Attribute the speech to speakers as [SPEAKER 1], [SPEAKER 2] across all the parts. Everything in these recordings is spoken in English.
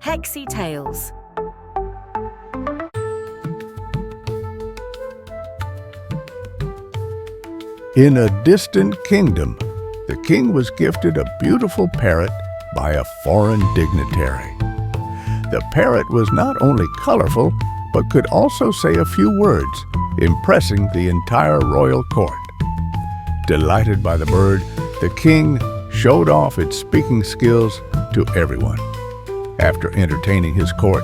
[SPEAKER 1] Hexy Tales.
[SPEAKER 2] In a distant kingdom, the king was gifted a beautiful parrot by a foreign dignitary. The parrot was not only colorful, but could also say a few words, impressing the entire royal court. Delighted by the bird, the king showed off its speaking skills to everyone. After entertaining his court,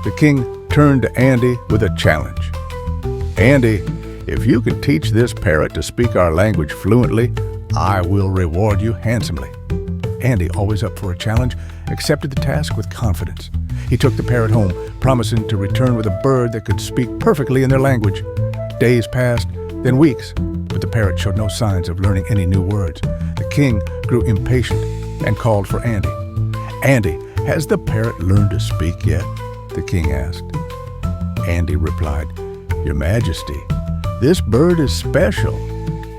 [SPEAKER 2] the king turned to Andy with a challenge. "Andy, if you can teach this parrot to speak our language fluently, I will reward you handsomely." Andy, always up for a challenge, accepted the task with confidence. He took the parrot home, promising to return with a bird that could speak perfectly in their language. Days passed, then weeks, but the parrot showed no signs of learning any new words. The king grew impatient and called for Andy. "Andy, has the parrot learned to speak yet?" the king asked. Andy replied, "Your Majesty, this bird is special.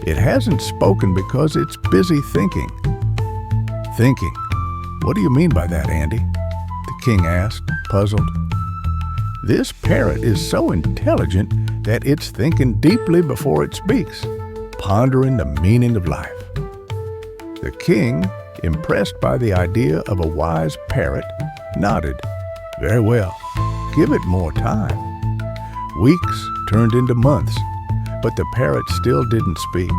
[SPEAKER 2] It hasn't spoken because it's busy thinking." "Thinking? What do you mean by that, Andy?" the king asked, puzzled. "This parrot is so intelligent that it's thinking deeply before it speaks, pondering the meaning of life." The king, impressed by the idea of a wise parrot, nodded. "Very well. Give it more time." Weeks turned into months, but the parrot still didn't speak.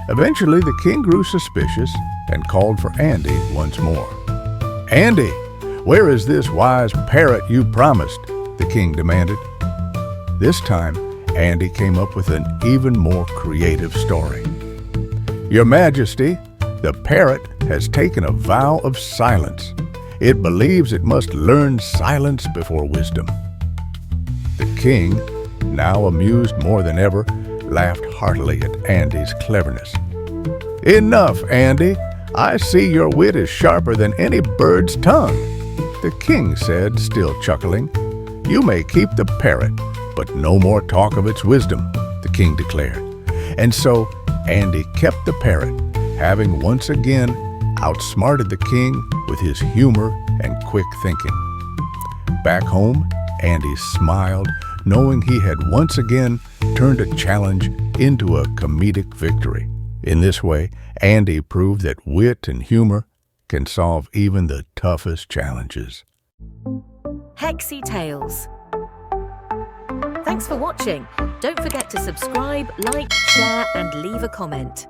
[SPEAKER 2] Eventually, the king grew suspicious and called for Andy once more. "Andy, where is this wise parrot you promised?" the king demanded. This time, Andy came up with an even more creative story. "Your Majesty, the parrot has taken a vow of silence. It believes it must learn silence before wisdom." The king, now amused more than ever, laughed heartily at Andy's cleverness. "Enough, Andy. I see your wit is sharper than any bird's tongue," the king said, still chuckling. "You may keep the parrot, but no more talk of its wisdom," the king declared. And so Andy kept the parrot, having once again outsmarted the king with his humor and quick thinking. Back home, Andy smiled, knowing he had once again turned a challenge into a comedic victory. In this way, Andy proved that wit and humor can solve even the toughest challenges.
[SPEAKER 1] Hexy Tales. Thanks for watching. Don't forget to subscribe, like, share, and leave a comment.